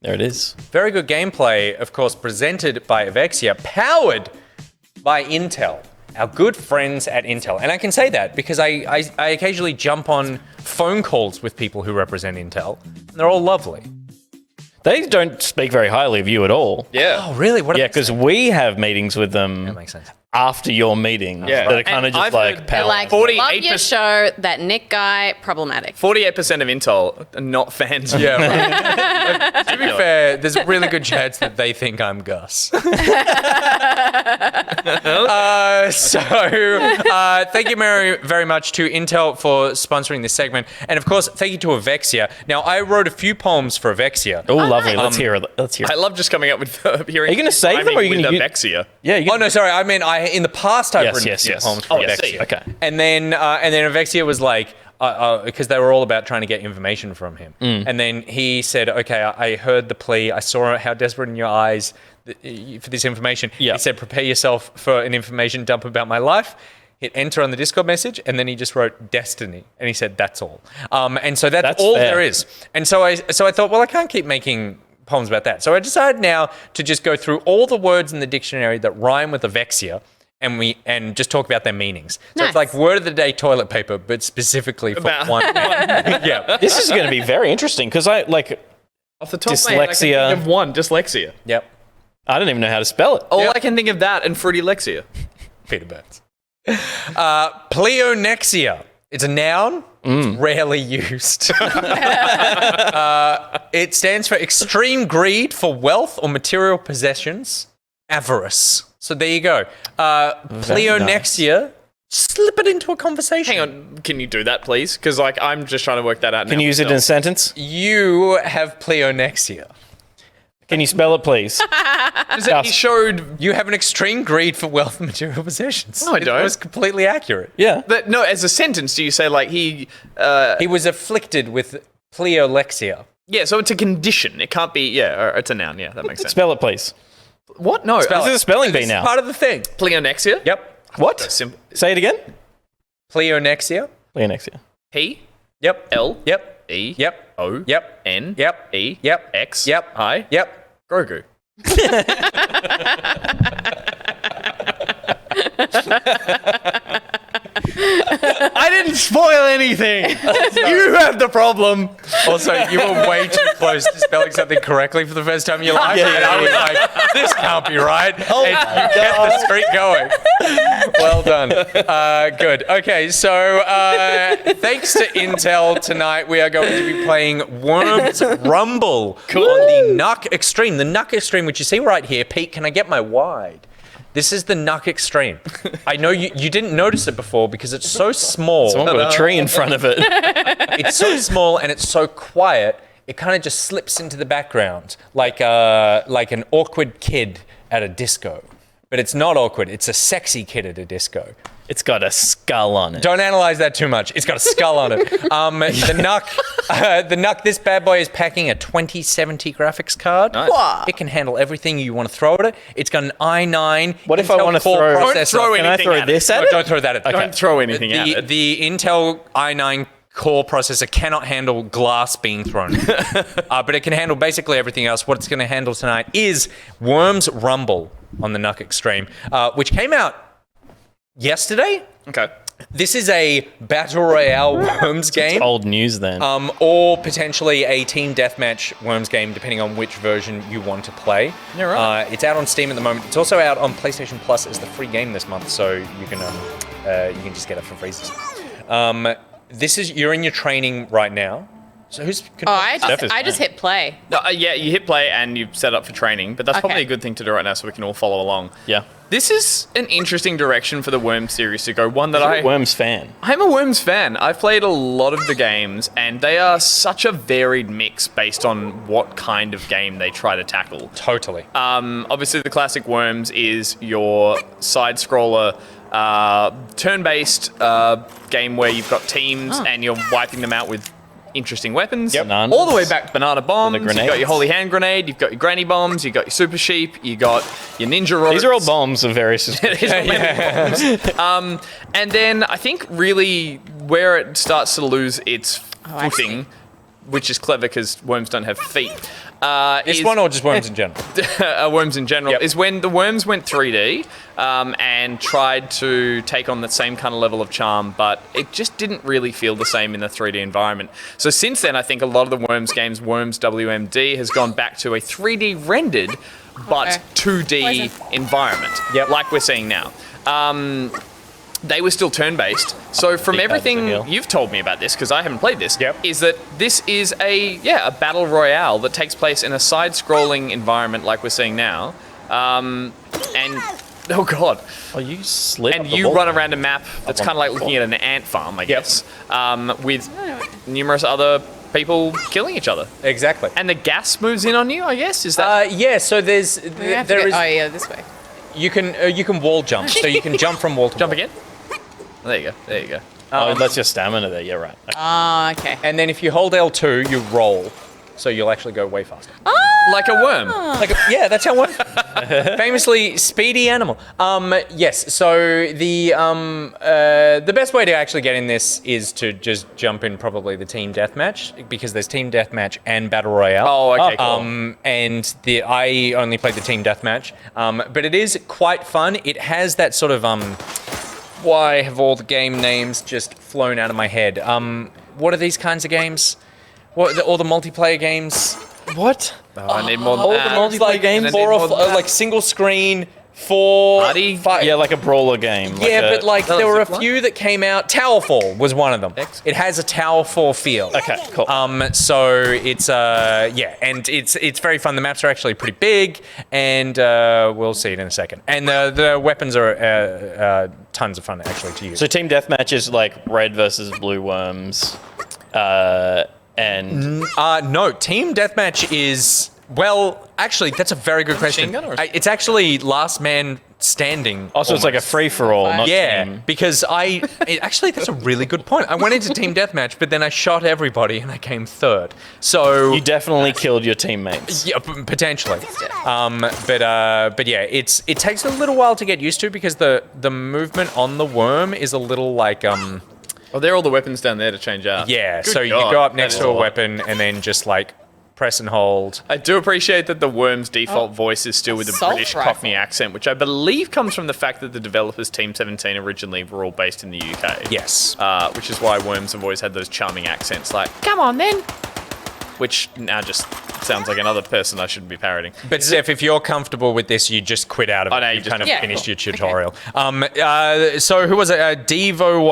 There it is. Very good gameplay, of course, presented by Avexia, powered by Intel, our good friends at Intel. And I can say that because I occasionally jump on phone calls with people who represent Intel, and they're all lovely. They don't speak very highly of you at all. Yeah. Oh, really? What? Yeah, because we have meetings with them That makes sense. after your meeting that are kind of And just I've like heard power. Like, 48% love your show, that Nick guy, problematic. 48% of Intel are not fans. Yeah, right. To be fair, there's a really good chance that they think I'm Gus. Thank you very much to Intel for sponsoring this segment. And of course, thank you to Avexia. Now, I wrote a few poems for Avexia. Oh, lovely. Let's hear it. Let's hear I it. love just coming up with hearing. Are you gonna save them or are you gonna use- Avexia? Yeah. You Oh, no, sorry. I mean, in the past, I've written Yes, a few yes. poems for Oh, yes, Avexia. okay. And then Avexia was like, because they were all about trying to get information from him. And then he said, okay, I heard the plea. I saw how desperate in your eyes for this information. Yeah. He said, prepare yourself for an information dump about my life. Hit enter on the Discord message, and then he just wrote Destiny, and he said, that's all. And so that's all fair. there is. And so I thought, well, I can't keep making poems about that. So I decided now to just go through all the words in the dictionary that rhyme with Avexia, and just talk about their meanings. So Nice. it's like word of the day toilet paper, but specifically for About- one. Yeah. This is going to be very interesting because I Off the top of my head, I can Dyslexia. think of one, dyslexia. Yep. I don't even know how to spell it. All I can think of that and fruity lexia. Peter Burns. Pleonexia. It's a noun. It's rarely used. It stands for extreme greed for wealth or material possessions. Avarice. So there you go. Pleonexia. Slip it into a conversation. Hang on, can you do that, please? Because I'm just trying to work that out. Can you use it in a sentence? You have pleonexia. Can you spell it, please? He showed. You have an extreme greed for wealth and material possessions. No, I don't. It was completely accurate. Yeah. But no, as a sentence, do you say He was afflicted with pleolexia. Yeah, so it's a condition. It can't be. Yeah, or it's a noun. Yeah, that makes sense. Spell it, please. What? No. Spell This is a spelling bee It's now. part of the thing. Pleonexia. Yep. What? Simple. Say it again. Pleonexia. Pleonexia. P Yep. L Yep. E Yep. O Yep. N Yep. E Yep. X Yep. I Yep. Grogu. I didn't spoil anything. You have the problem. Also, you were way too close to spelling something correctly for the first time in your life, Yeah, and I was like, "This can't be right." And you kept the streak going. Well done. Good. Okay, so thanks to Intel tonight, we are going to be playing Worms Rumble on the Nuck Extreme. The Nuck Extreme, which you see right here. Pete, can I get my wide? This is the Nuck Extreme. I know you didn't notice it before because it's so small. Someone got a tree in front of it. It's so small and it's so quiet, it kind of just slips into the background like an awkward kid at a disco. But it's not awkward, it's a sexy kid at a disco. It's got a skull on it. Don't analyze that too much. It's got a skull on it. The Nuck, this bad boy is packing a 2070 graphics card. Nice. Wow. It can handle everything you want to throw at it. It's got an i9. What if I Intel want to Core throw? processor. throw Can I anything throw at this it. at No, it? don't throw that at it. Don't throw anything at it. The Intel i9 core processor cannot handle glass being thrown, but it can handle basically everything else. What it's going to handle tonight is Worms Rumble on the Nuck Extreme, which came out yesterday. Okay. This is a Battle Royale Worms game. Old news then. Or potentially a team deathmatch Worms game, depending on which version you want to play. Yeah, right. It's out on Steam at the moment. It's also out on PlayStation Plus as the free game this month, so you can just get it for free. You're in your training right now. So who's? Oh, I Steph is just hit play. No, yeah, you hit play and you set up for training, but that's probably Okay. a good thing to do right now so we can all follow along. yeah. This is an interesting direction for the Worms series to go. One that I'm a Worms fan. I'm a Worms fan. I've played a lot of the games, and they are such a varied mix based on what kind of game they try to tackle. Totally. Obviously, the classic Worms is your side-scroller, turn-based game where you've got teams and you're wiping them out with interesting weapons. Yep. Bananas. All the way back to banana bombs. You've got grenades. your holy hand grenade. You've got your granny bombs. You've got your super sheep. You got your ninja robots. These are all bombs of various descriptions. And then I think really where it starts to lose its I footing, which is clever because worms don't have feet, This one or just Worms in general? Worms in general, Yep. is when the Worms went 3D and tried to take on the same kind of level of charm, but it just didn't really feel the same in the 3D environment. So since then, I think a lot of the Worms games, Worms WMD, has gone back to a 3D rendered but Okay. 2D environment, Yep. like we're seeing now. They were still turn-based. So from Deep everything Abs Hill. you've told me about this, because I haven't played this, Yep. is that this is a battle royale that takes place in a side-scrolling environment like we're seeing now. And oh god, Oh, you slid. and up the you wall. run around a map that's on kind of like the looking at an ant farm, I Yep. guess, with numerous other people killing each other. Exactly. And the gas moves in on you, I guess. Is that Yeah, so We have to there go- is Oh, yeah, this way. you can wall jump, so you can jump from wall to jump wall. again? There you go. There you go. Oh, that's your stamina there. Yeah, right. Okay. Oh, okay. And then if you hold L2, you roll, so you'll actually go way faster. Like a worm. Yeah, that's how one. Famously speedy animal. Yes. So the best way to actually get in this is to just jump in probably the team deathmatch, because there's team deathmatch and battle royale. Oh, okay, cool. And I only played the team deathmatch, but it is quite fun. It has that sort of Why have all the game names just flown out of my head? What are these kinds of games? All the multiplayer games? What? Oh, I need more than All the that. multiplayer games, I need more than that. like single screen, 4, Party? 5. Yeah, like a brawler game. Yeah, but like there were a Zipline? few that came out. Towerfall was one of them. Excellent. It has a Towerfall feel. Okay, cool. So it's and it's very fun. The maps are actually pretty big, and we'll see it in a second. And the weapons are tons of fun actually to use. So team deathmatch is like red versus blue worms, and No, team deathmatch is, well, actually that's a very good question. gun or- It's actually last man standing. also it's like a almost. free for all. Not Yeah, team. because actually that's a really good point. I went into team deathmatch, but then I shot everybody and I came third. So You definitely killed your teammates. yeah, potentially. But yeah, it takes a little while to get used to, because the movement on the worm is a little like Oh, there are all the weapons down there to change out. yeah. Good So you God, go up that next is to a lot. weapon and then just like press and hold. I do appreciate that the Worm's default voice is still with the Assault British rifle. Cockney accent, which I believe comes from the fact that the developers Team 17 originally were all based in the UK. Yes. Which is why Worms have always had those charming accents like, come on then. Which now just sounds like another person I shouldn't be parroting. But Steph, if you're comfortable with this, you just quit out of it. Oh, no, you You've just- kind of Yeah, finished cool. your tutorial. So who was it? Devo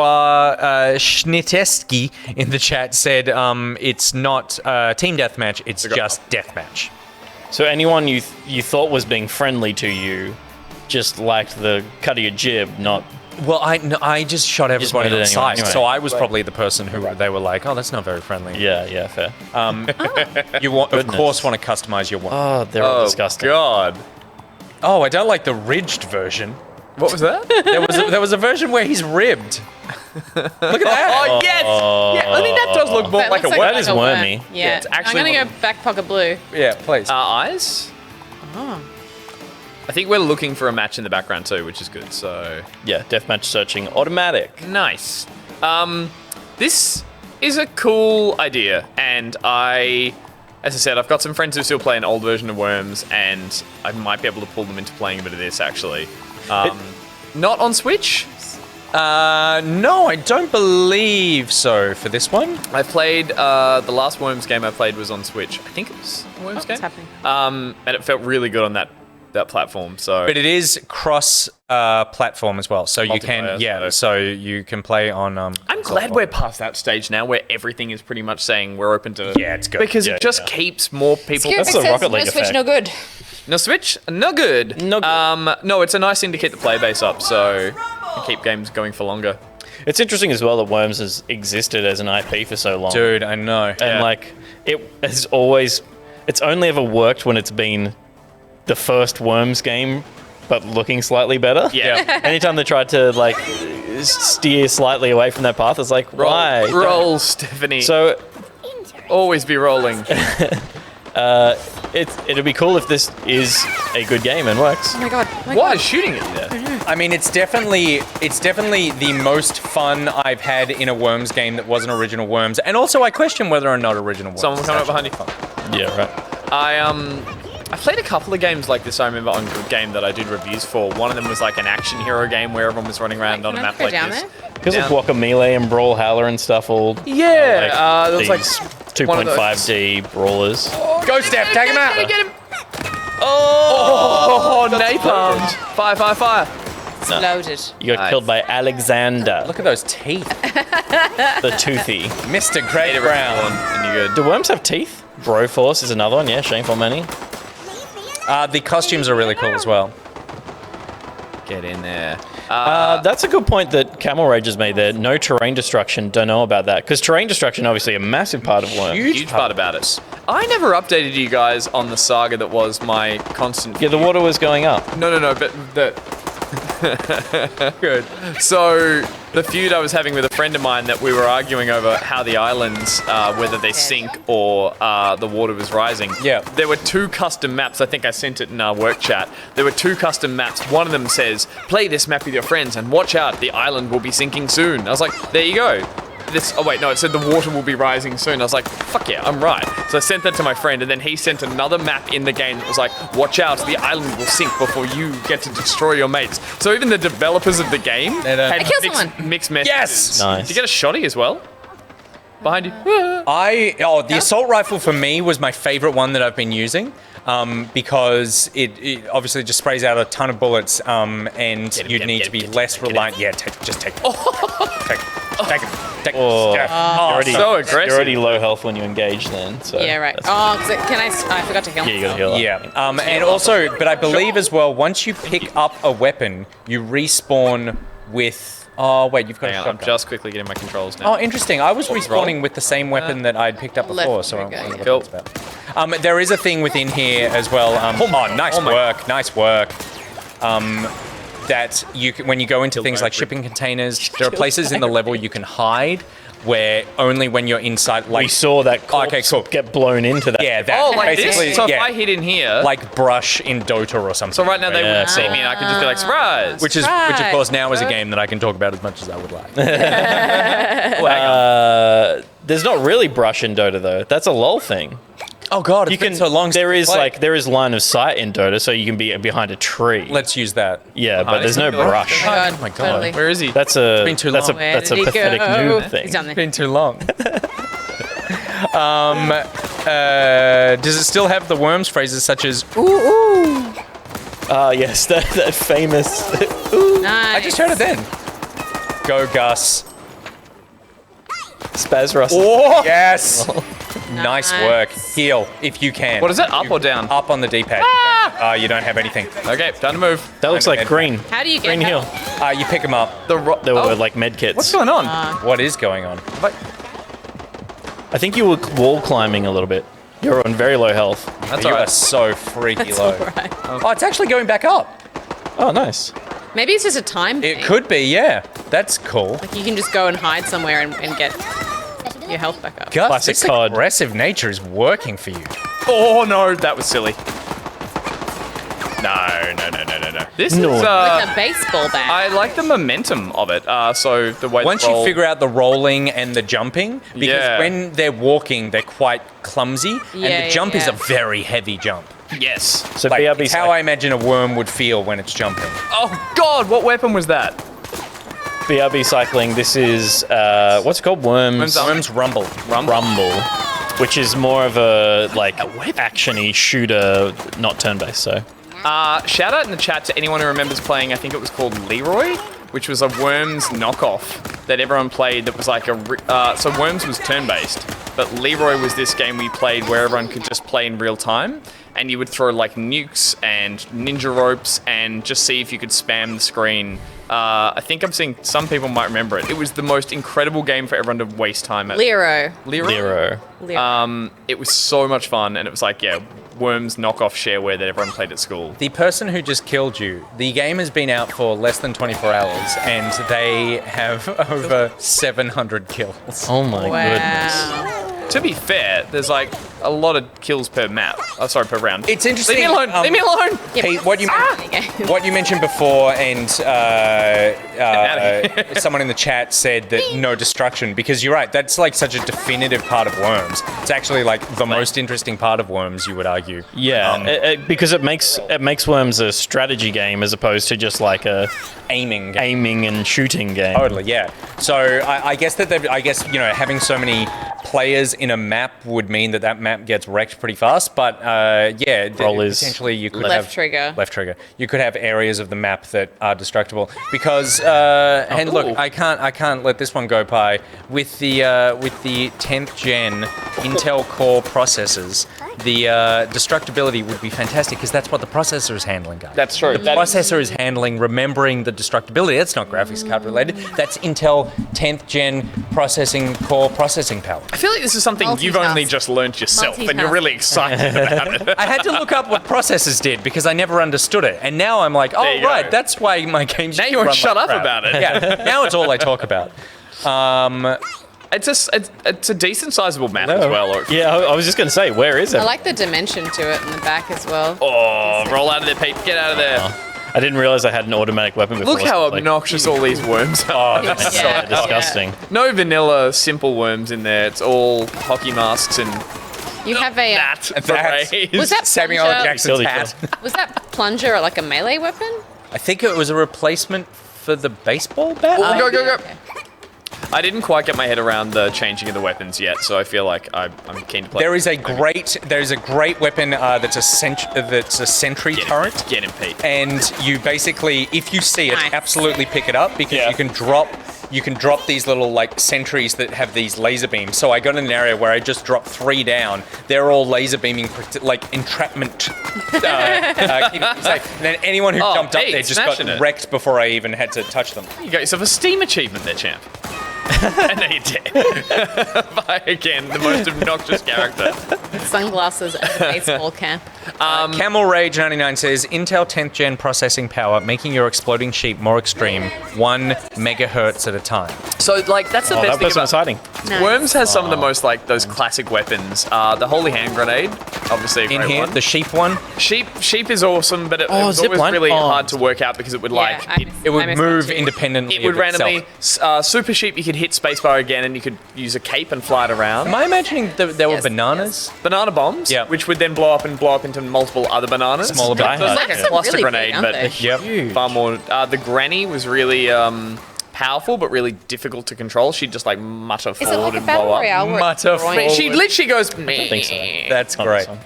Schniteski in the chat said it's not team deathmatch, it's just deathmatch. So anyone you thought was being friendly to you just liked the cut of your jib, not. Well, I just shot everybody wanted on it sight, anyway. so I was probably the person who they were like, oh, that's not very friendly. Yeah, fair. You want, of Goodness. course, want to customize your one. Oh, they're all disgusting. God. Oh, I don't like the ridged version. What was that? There was a version where he's ribbed. Look at that. Oh, yes! Yeah, I mean, that does look more That like a looks worm. That is a worm. wormy. Yeah, it's actually I'm gonna one go back pocket blue. Yeah, please. Eyes? I think we're looking for a match in the background too, which is good, so... Yeah, deathmatch searching automatic. Nice. This is a cool idea, and as I said, I've got some friends who still play an old version of Worms, and I might be able to pull them into playing a bit of this, actually. Not on Switch. No, I don't believe so for this one. I played, the last Worms game I played was on Switch. I think it was a Worms game. What's happening? And it felt really good on that platform, so... But it is cross platform as well, so you Multiplayer, can so you can play on. I'm glad we're past that stage now where everything is pretty much saying we're open to... Yeah, it's good. Because Yeah, it just yeah. keeps more people... That's the Rocket League no Switch, effect. no good. No Switch? No good. No good. No, it's a nice thing to keep the play base up, so keep games going for longer. It's interesting as well that Worms has existed as an IP for so long. Dude, I know. And Yeah. like, it has always... It's only ever worked when it's been the first Worms game, but looking slightly better. Yeah. Anytime they tried to like steer slightly away from that path, it's like, why? Roll, Stephanie. So always be rolling. it'd be cool if this is a good game and works. Oh my god. Oh my What god. is shooting at you there? I mean, it's definitely the most fun I've had in a Worms game that wasn't original Worms, and also I question whether or not original Worms. Someone is coming up actually behind you. fun. Yeah, right. I played a couple of games like this. I remember on Good Game that I did reviews for. One of them was like an action hero game where everyone was running around on a map go like down this. there? Because of Guacamelee and Brawlhalla and stuff all. Yeah, there was like these one of those. 2.5D brawlers. Go, Steph, take him out. Get him! Oh, napalmed! Fire, fire, fire! It's loaded. You got Nice. killed by Alexander, Look at those teeth. the toothy. Mr. Great Brown. And you're good. Do worms have teeth? Broforce is another one, yeah, shameful many. The costumes are really cool as well. Get in there. That's a good point that Camel Rage has made there. No terrain destruction, don't know about that. Because terrain destruction, obviously, a massive part of worms. Huge part about it. I never updated you guys on the saga that was my constant. Yeah, the water was going up. No, but the. Good. So the feud I was having with a friend of mine that we were arguing over how the islands, whether they sink or the water was rising. Yeah. There were 2 custom maps. I think I sent it in our work chat. There were 2 custom maps. One of them says, "Play this map with your friends and watch out, the island will be sinking soon." I was like, there you go. Oh wait, no, it said the water will be rising soon. I was like, fuck yeah, I'm right. So I sent that to my friend, and then he sent another map in the game that was like, watch out, the island will sink before you get to destroy your mates. So even the developers of the game They don't- had I killed someone. mixed messages. Yes! Nice. Did you get a shotty as well? Behind you. The assault rifle for me was my favorite one that I've been using. Because it obviously just sprays out a ton of bullets, and you'd need to be less reliant. Yeah, just take it. Take it. Oh, Steph. you're already, so aggressive. You're already low health when you engage then. So Yeah, right. that's- Oh, 'cause I forgot to heal Yeah, you gotta myself. heal up. Yeah, and also, but I believe as well, once you pick up a weapon, you respawn with. Oh wait, you've got Hang a on, I'm shotgun. just quickly getting my controls now. Oh, interesting. I was respawning roll? with the same weapon that I'd picked up Left, before, so I okay. wonder what Cool. that's about. There is a thing within here as well. Nice work. That you can, when you go into things like shipping containers, there are places in the level you can hide where only when you're inside, like We saw that corpse Okay, cool. get blown into that. yeah, that Oh, like basically, this? So if yeah, I hit in here, like brush in Dota or something. so right now they Yeah, wouldn't see cool. me and I could just be like, surprise! which of course now is a Right. game that I can talk about as much as I would like. There's not really brush in Dota though. That's a lol thing. Oh god, You can. There is line of sight in Dota, so you can be behind a tree. Let's use that. Yeah, but there's no brush. Oh my God. Totally. Where is he? That's a been too that's a long. Where that's a did he pathetic go? noob thing. He's down there. Been too long. Does it still have the worms phrases such as ooh ooh? Yes, that famous. Nice. I just heard it then. Go Gus. Spaz Russell. Oh yes. Nice Nice. work. Heal if you can. What is it, up or down? Up on the D-pad. You don't have anything. Okay, time to move. That looks like green. How do you get Green help? heal. You pick them up. The There were like med kits. What's going on? What is going on? I think you were wall climbing a little bit. You're on very low health. That's you alright. are so freaky That's low. all right. Oh, it's actually going back up. Oh, nice. Maybe it's just a time thing. It could be, yeah. That's cool. Like you can just go and hide somewhere and get your health back up. Gus, Classic this COD. aggressive nature is working for you. Oh no, that was silly. No. This No. is. With a baseball bat. I like the momentum of it. So the way Once the roll, you figure out the rolling and the jumping, because Yeah. when they're walking, they're quite clumsy, and Yeah, the jump is yeah. a very heavy jump. yes. So Like, BRB it's how I imagine a worm would feel when it's jumping. Oh God, what weapon was that? BRB cycling. This is what's it called? Worms Worms rumble. Rumble, which is more of a like actiony shooter, not turn-based. So Shout out in the chat to anyone who remembers playing. I think it was called Leroy, which was a Worms knockoff that everyone played. That was like so Worms was turn-based, but Leroy was this game we played where everyone could just play in real time, and you would throw like nukes and ninja ropes and just see if you could spam the screen. I think I'm seeing some people might remember it. It was the most incredible game for everyone to waste time at. Lero. Lero. It was so much fun, and it was like, yeah, Worms knockoff shareware that everyone played at school. The person who just killed you, the game has been out for less than 24 hours, and they have over 700 kills. Oh my goodness. Wow. To be fair, there's like a lot of kills per map. Oh, sorry, per round. It's interesting. Leave me alone. Leave me alone. Pete, what you mentioned before, and someone in the chat said that no destruction, because you're right. That's like such a definitive part of Worms. It's actually like the most interesting part of Worms, you would argue. Yeah, because it makes Worms a strategy game as opposed to just like a Aiming and shooting game. Totally, yeah. So I guess having so many players in a map would mean that map gets wrecked pretty fast. But potentially you could have left trigger. You could have areas of the map that are destructible because and look, I can't let this one go by with the 10th gen Intel Core processors. The destructibility would be fantastic because that's what the processor is handling, guys. That's true. The processor is handling remembering the destructibility. That's not graphics card related. That's Intel 10th gen core processing power. I feel like this is something you've only just learned yourself, and you're really excited about it. I had to look up what processors did because I never understood it, and now I'm like, oh right, that's why my games. Now you won't shut up about it. Yeah, now it's all I talk about. It's a decent sizable map as well. Yeah, I was just going to say, where is it? I like the dimension to it in the back as well. Oh, roll out of there, Pete. Get out of there. I didn't realize I had an automatic weapon before. Look how obnoxious all these worms are. Oh, that's so disgusting. No vanilla, simple worms in there. It's all hockey masks and You have a... Was that Samuel L. Jackson's hat. Was that plunger like a melee weapon? I think it was a replacement for the baseball bat. Go. I didn't quite get my head around the changing of the weapons yet, so I feel like I'm keen to play. There is a great weapon that's a sentry turret. Get him, Pete. And you basically, if you see it, absolutely pick it up because you can drop these little like sentries that have these laser beams. So I got in an area where I just dropped 3 down. They're all laser beaming like entrapment. Keeping me safe. And then anyone who jumped up there just got wrecked before I even had to touch them. You got yourself a Steam achievement there, champ. And now you're dead. By again, the most obnoxious character. Sunglasses and a baseball cap. Camel Rage 99 says Intel 10th gen processing power, making your exploding sheep more extreme, 1 megahertz at a time. So, like, that's the best thing about exciting. Nice. Worms has some of the most like those classic weapons. The holy hand grenade, obviously a great In here, one. the sheep one. Sheep is awesome, but it was always zipline? really hard to work out because it would It would move independently. It would of itself. randomly super sheep. You could hit spacebar again, and you could use a cape and fly it around. Am I imagining there were bananas? Banana bombs, which would then blow up into multiple other bananas. Smaller So it's bananas. like a cluster really grenade, big, but aren't far more. The granny was really powerful, but really difficult to control. She'd just like mutter Is it forward like a and battle blow up. royale? where it's Mutter throwing- forward. She literally goes. I think so. That's great. Do you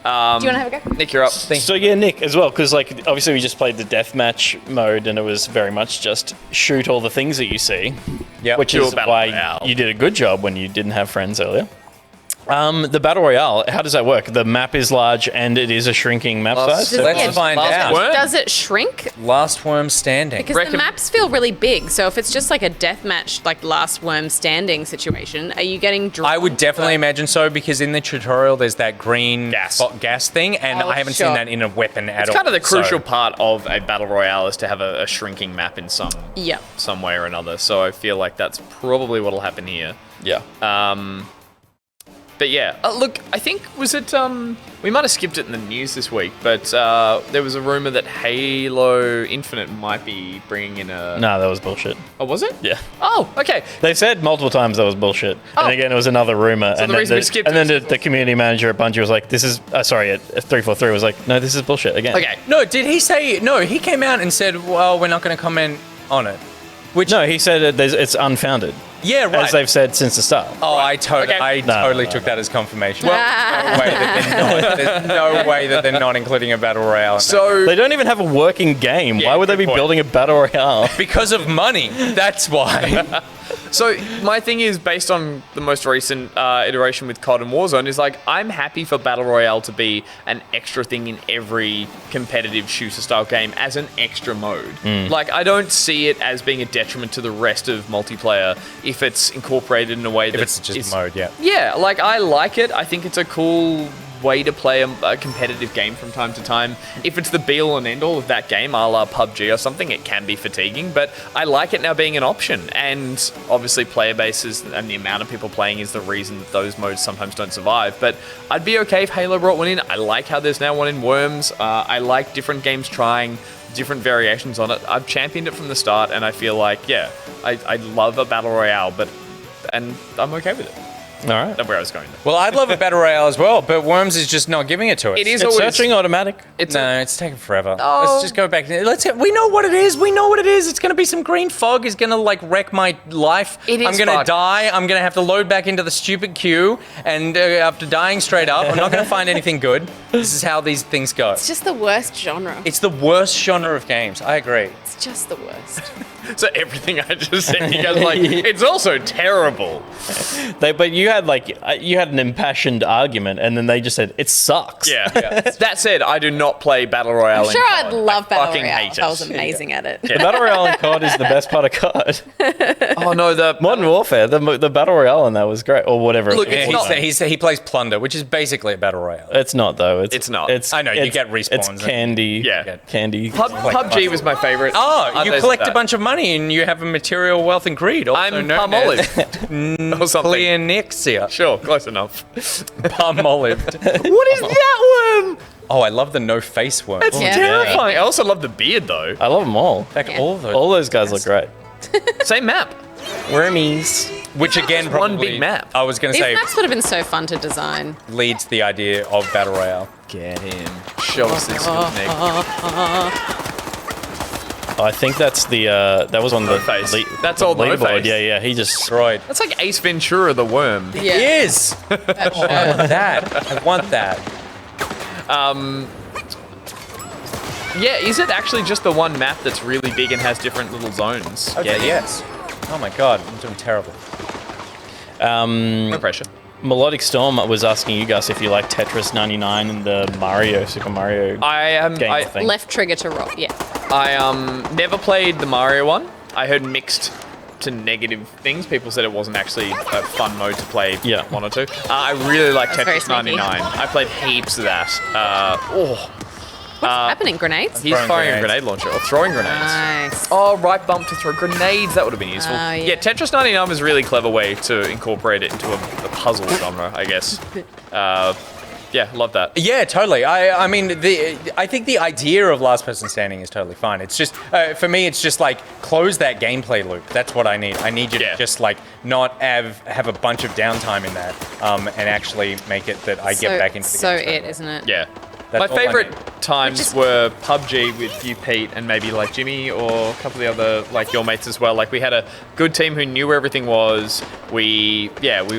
want to have a go? Nick, you're up. So yeah, Nick as well, because like obviously we just played the deathmatch mode, and it was very much just shoot all the things that you see. Yeah, which is why you did a good job when you didn't have friends earlier. The Battle Royale, how does that work? The map is large and it is a shrinking map size. Let's find out. Does it shrink? Last worm standing. Because the maps feel really big, so if it's just like a deathmatch, like last worm standing situation, are you getting drawn? I would definitely imagine so, because in the tutorial there's that green gas thing, and I haven't seen that in a weapon at all. It's kind of the crucial part of a battle royale is to have a shrinking map in some way or another. So I feel like that's probably what'll happen here. Yeah. But yeah, look, I think, was it, we might have skipped it in the news this week, but there was a rumor that Halo Infinite might be bringing in a... No, that was bullshit. Oh, was it? Yeah. Oh, okay. They said multiple times that was bullshit. And again, it was another rumor. So and the reason we skipped then the community manager at Bungie was like, this is, at 343 was like, no, this is bullshit again. Okay. No, did he say, no, he came out and said, well, we're not going to comment on it. No, he said it's unfounded. Yeah, right. As they've said since the start. Oh, I totally took that as confirmation. Well, there's no way that they're not including a battle royale. So they don't even have a working game. Why would they be building a battle royale? Because of money. That's why. So my thing is, based on the most recent iteration with COD and Warzone, is like, I'm happy for Battle Royale to be an extra thing in every competitive shooter-style game as an extra mode. Like, I don't see it as being a detriment to the rest of multiplayer if it's incorporated in a way that if it's just mode, Yeah, like, I like it. I think it's a cool way to play a competitive game from time to time. If it's the be-all and end-all of that game, a la PUBG or something, it can be fatiguing, but I like it now being an option. And obviously player bases and the amount of people playing is the reason that those modes sometimes don't survive. But I'd be okay if Halo brought one in. I like how there's now one in Worms. I like different games trying different variations on it. I've championed it from the start, and I feel like, yeah, I love a battle royale, and I'm okay with it. All right. That's where I was going. Well, I'd love a battle royale as well, but Worms is just not giving it to us. It is It's always searching automatic. It's No, it's taking forever. Oh. Let's just go back. We know what it is. We know what it is. It's going to be some green fog. Is going to like wreck my life. It is I'm going to fog. die. I'm going to have to load back into the stupid queue. And after dying straight up, I'm not going to find anything good. This is how these things go. It's just the worst genre. It's the worst genre of games. I agree. It's just the worst. so everything I just said. You guys are like, it's also terrible. But you had you had an impassioned argument, and then they just said it sucks. Yeah. That said, I do not play battle royale. I'm sure in I'd COD. love I Battle fucking Royale. hate I was it. amazing at it. The battle royale in COD is the best part of COD. Oh no, the Modern Warfare, the battle royale in that was great, or whatever. Look, it it's was. not- He plays Plunder, which is basically a battle royale. It's not though. It's not. I know, you it's- get respawns It's and- candy. Yeah. Candy. PUBG was my favorite. Oh, you Others collect of a that. bunch of money and you have a material wealth and greed. Also I'm known palm as olive or something. pleonexia. Sure, close enough. Palm olive. What is that worm? Oh, I love the no face worm. It's Yeah. terrifying. I also love the beard though. I love them all. Like Yeah. all of those. All those guys look great. Same map. Wormies. Which again, Just one probably, big map. I was going to These say, maps would have been so fun to design. leads the idea of battle royale. Get him. Show us this neck. I think that's the that was on the face. le- That's the old No leaderboard. Face. Yeah, he just Destroyed. That's like Ace Ventura, the worm. Yeah. It is. I want that. I want that. Yeah, is it actually just the one map that's really big and has different little zones? Okay, Yeah, yes. Oh my god, I'm doing terrible. No pressure. Melodic Storm was asking you guys if you like Tetris 99 and the Super Mario game thing. Left trigger to roll. Yeah. I never played the Mario one. I heard mixed to negative things. People said it wasn't actually a fun mode to play Yeah. one or two. I really like That's very Tetris sneaky. 99. I played heaps of that. What's happening? Grenades? He's Throwing firing a grenades. grenade launcher or throwing grenades. Nice. Oh, right bump to throw grenades. That would have been useful. Oh, yeah. Yeah, Tetris 99 was a really clever way to incorporate it into a puzzle genre, I guess. Yeah, love that. Yeah, totally. I mean, I think the idea of last person standing is totally fine. It's just for me, it's just like close that gameplay loop. That's what I need. I need you Yeah. to just like not have a bunch of downtime in that, and actually make it that I get back into the So game straight it, away. isn't it? Yeah. That's My all I favorite need. times Which is- were PUBG with you, Pete, and maybe like Jimmy or a couple of the other like your mates as well. Like we had a good team who knew where everything was. We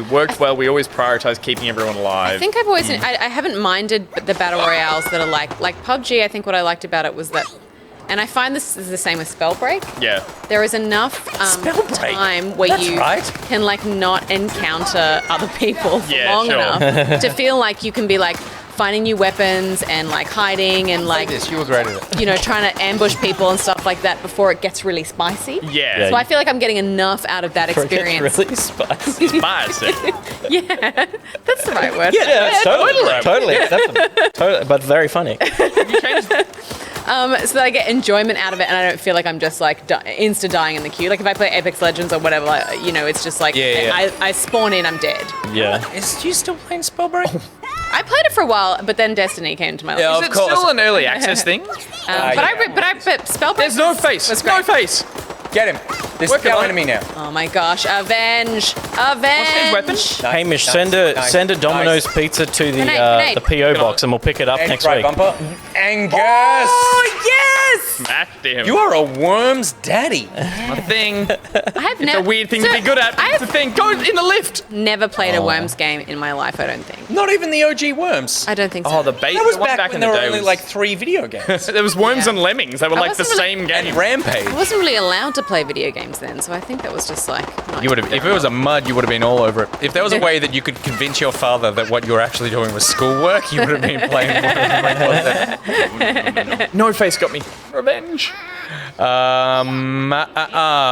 worked well. We always prioritized keeping everyone alive. I think I've always, I haven't minded the battle royales that are like PUBG. I think what I liked about it was that, and I find this is the same with Spellbreak. Yeah. There is enough Spellbreak? time where That's you right. can like not encounter other people for Yeah, long sure. enough to feel like you can be like finding new weapons and like hiding and like This, you were great at it. trying to ambush people and stuff like that before it gets really spicy. Yeah. So I feel like I'm getting enough out of that experience. Really spicy. Spicy. Yeah, that's the right word. Yeah, totally. totally acceptable. Totally, but very funny. You changed So that I get enjoyment out of it, and I don't feel like I'm just like insta dying in the queue. Like if I play Apex Legends or whatever, like, it's just like Yeah. I spawn in, I'm dead. Yeah. Is you still playing Spellbreak? I played it for a while, but then Destiny came to my life. Yeah, Is of it course. still an early access thing? But Spellbreak. There's no face. was No great. face. Get him. This Work is it our on. enemy now. Oh my gosh! Avenge! his weapon? Hamish, Nice, send a nice, send a Domino's nice. pizza to the Grenade. the PO box, and we'll pick it up And next right week. bumper. Angus! Oh yes! Smacked him. You are a worm's daddy. a thing. I have It's a never. weird thing to be good at. But it's a thing. Go in the lift. Never played a Worms game in my life. I don't think. Not even the OG worms. I don't think so. Oh, the bait. That was the one back in when the there were day only was- like 3 video games. There was Worms Yeah. and Lemmings. They were I like the wasn't really- same game. And Rampage. I wasn't really allowed to play video games then, so I think that was just like. Not You would have, if it was a mud, you would have been all over it. If there was a way that you could convince your father that what you were actually doing was schoolwork, you would have been playing. No face got me. Revenge.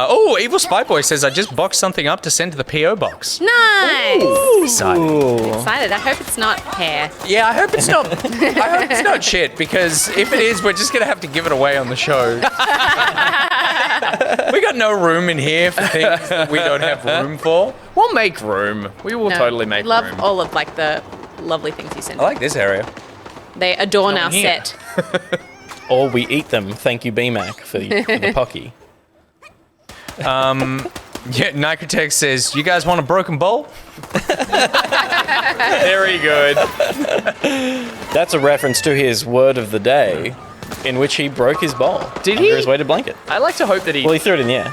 Oh, Evil Spy Boy says, I just boxed something up to send to the P.O. box. Nice. Exciting. Excited. I hope it's not hair. Yeah, I hope it's not. I hope it's not shit, because if it is, we're just gonna have to give it away on the show. We got no room in here for things that we don't have room for. We'll make room. We will No, totally make love room. all of like the lovely things you send. I like this area. They adorn no our one here. set. Or we eat them. Thank you, BMAC, for the Pocky. Yeah, Nicrotex says, you guys want a broken bowl? Very good. That's a reference to his word of the day, in which he broke his bowl. Did under he? his weighted blanket. I like to hope that he. Well, he threw it in the air.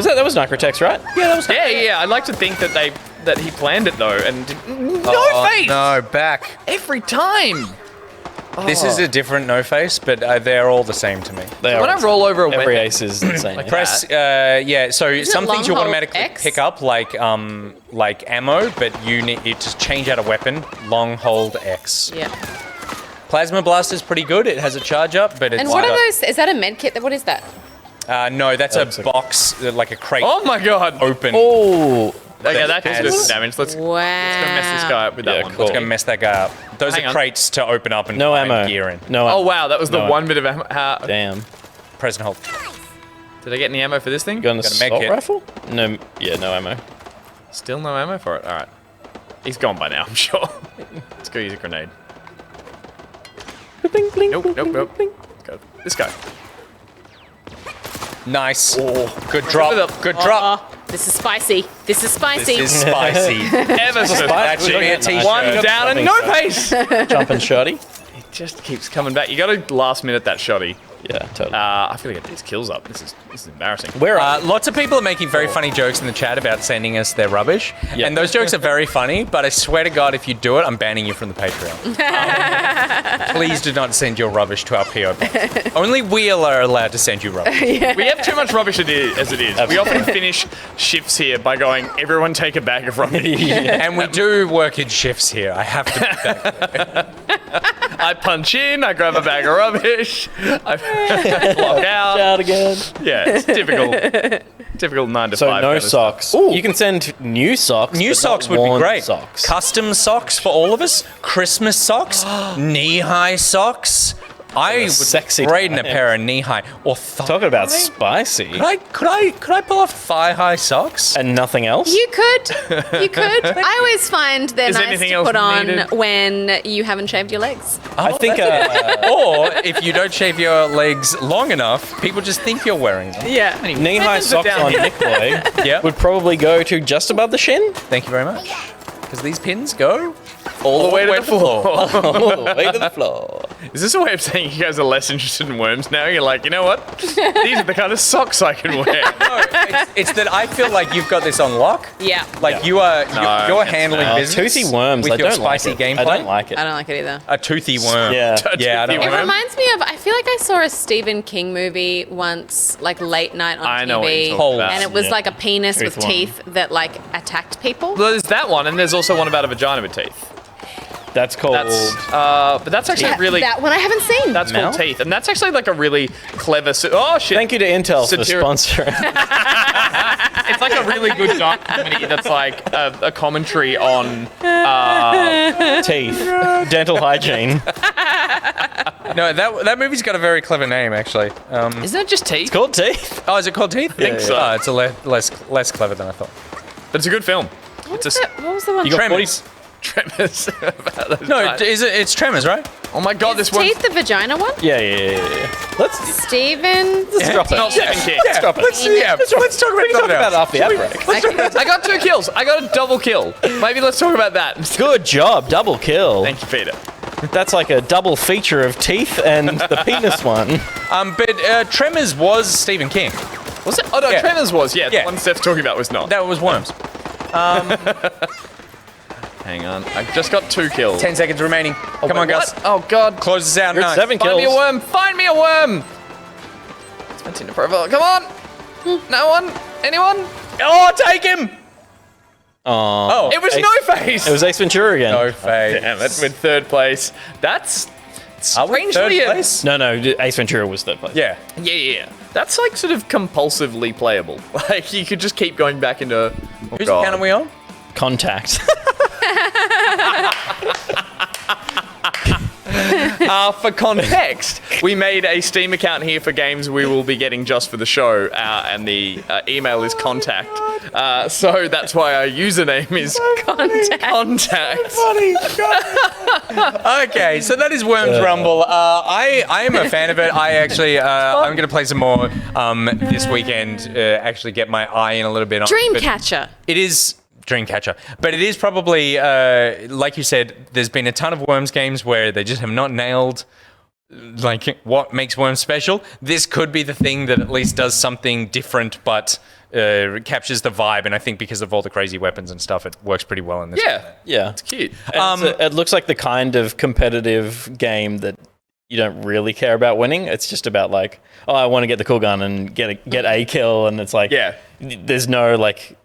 That was Necrotex, right? Yeah, that was. Yeah. I'd like to think that he planned it though, and face No, back. every time. This is a different no face, but they're all the same to me. They When are I roll over a every weapon, ace is the same. Press, so Isn't some it things you long hold automatically X? pick up, like ammo, but you just change out a weapon, long hold X. Yeah. Plasma Blaster's pretty good. It has a charge up, but it's And what are those? Is that a med kit? What is that? no, that's a Looks like- box, like a crate oh my god. open. Oh, Okay, that just has- does some damage. Let's Wow. mess this guy up with that Yeah, one. cool. It's gonna mess that guy up. Those Hang are on. crates to open up and no find ammo. gear in. No. Oh wow, that was the No. one bit of ammo. Damn. Press and hold. Did I get any ammo for this thing? You got an Got a med assault kit. rifle? No. Yeah, no ammo. Still no ammo for it. All right, he's gone by now, I'm sure. Let's go use a grenade. Bling, bling, Nope, bling, nope, bling, nope. bling. Let's go. This guy. Nice. Good Look at drop. that. Good drop. Oh, this is spicy. This is spicy. This is spicy. Ever so That should be a Nice. t-shirt. one down and no pace. Jumping shoddy. It just keeps coming back. You got to last minute that shoddy. Yeah, totally. I've got to get these kills up. This is embarrassing. Where are Lots of people are making very funny jokes in the chat about sending us their rubbish. Yeah. And those jokes are very funny, but I swear to God, if you do it, I'm banning you from the Patreon. Please do not send your rubbish to our PO box. Only we are allowed to send you rubbish. We have too much rubbish as it is. We often finish shifts here by going, everyone take a bag of rubbish. And we do work in shifts here. I have to put that. I punch in, I grab a bag of rubbish, I clock out. out again? Yeah, it's typical 9 to So 5. no kind of stuff. socks. You can send new socks. New but socks not would be worn great. Socks. Custom socks for all of us. Christmas socks. Knee-high socks. I would sexy trade in a time. pair of knee-high or thigh. Talking about spicy Could I pull off thigh-high socks? and nothing else. You could. I always find they're Is nice anything to else put on needed? when you haven't shaved your legs. I think Or if you don't shave your legs long enough, people just think you're wearing them. Yeah. knee-high Buttons are socks down on here. Nick Boy Yeah. would probably go to just above the shin. Thank you very much. Because these pins go All the way to the floor. All the way to the floor. Is this a way of saying you guys are less interested in worms now? You're like, you know what? These are the kind of socks I can wear. No, it's that I feel like you've got this on lock. Yeah. Like Yeah. you are, No, you're it's handling not. business. Toothy worms. with I your don't spicy like it. gameplay. I don't like it. I don't like it either. A toothy worm. Yeah. Yeah, I don't Toothy It like worm. reminds me of, I feel like I saw a Stephen King movie once, like late night on I TV. know what you're talking Holes. about. And it was Yeah. like a penis Tooth with one. teeth that like attacked people. Well, there's that one, and there's also one about a vagina with teeth. That's called. But that's actually really. That one I haven't seen. That's Mel? called teeth, and that's actually like a really clever. Oh shit! Thank you to Intel for Satiric- sponsoring. It's like a really good dark comedy that's like a commentary on. Teeth, dental hygiene. No, that movie's got a very clever name actually. Isn't it just teeth? It's called teeth. Oh, is it called Teeth? I think so. Oh, it's a less clever than I thought. But it's a good film. What It's was, a that? What was the one? You got 40. Tremors. Tremors. about those No, guys. it's Tremors, right? Oh my god, Is this one. teeth the vagina one? Yeah. Let's Stephen. drop it. Not Stephen King. Yeah, Drop it. let's talk about Talk about it after the outbreak. I got 2 kills. I got a double kill. Maybe let's talk about that. Good job, double kill. Thank you, Peter. That's like a double feature of teeth and the penis one. But Tremors was Stephen King. Was it? Oh no, Yeah. Tremors was. Yeah, Yeah. the one Steph's talking about was not. That was Worms. Hang on. I just got 2 kills. 10 seconds remaining. Come on, Gus. What? Oh god. Close this out. You're at No. 7 Find me a kills. worm! Find me a worm! It's my Tinder profile. Come on! No one? Anyone? Oh, take him! Oh, It was Ace- No Face! It was Ace Ventura again. No face. Damn it, with 3rd place. That's Are we third strangely place? No, Ace Ventura was third place. Yeah. Yeah. That's like sort of compulsively playable. Like you could just keep going back into. Whose account are we on? Contact. For context, we made a Steam account here for games we will be getting just for the show, and the email is contact. So that's why our username is contact. Okay, so that is Worms Rumble. I am a fan of it. I actually, I'm going to play some more this weekend. Actually get my eye in a little bit on Dreamcatcher. It is Dreamcatcher, but it is probably, like you said, there's been a ton of Worms games where they just have not nailed like what makes Worms special. This could be the thing that at least does something different, but captures the vibe. And I think because of all the crazy weapons and stuff, it works pretty well in this. Yeah. It's cute. It looks like the kind of competitive game that you don't really care about winning. It's just about like, oh, I want to get the cool gun and get a kill, and it's like, there's no like.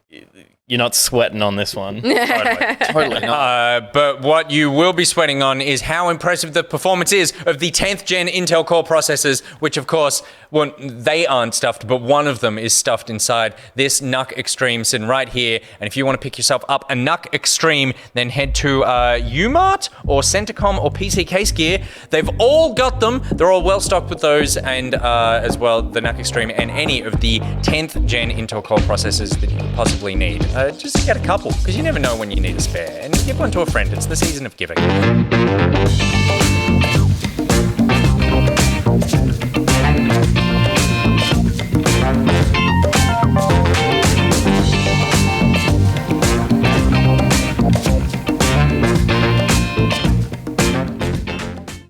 You're not sweating on this one. Totally not. But what you will be sweating on is how impressive the performance is of the 10th gen Intel Core processors, which of course, well, they aren't stuffed, but one of them is stuffed inside this NUC Extreme sitting right here. And if you want to pick yourself up a NUC Extreme, then head to Umart or Centacom or PCCasegear. They've all got them. They're all well stocked with those, and as well the NUC Extreme and any of the 10th gen Intel Core processors that you could possibly need. Just get a couple, because you never know when you need a spare. And give one to a friend. It's the season of giving.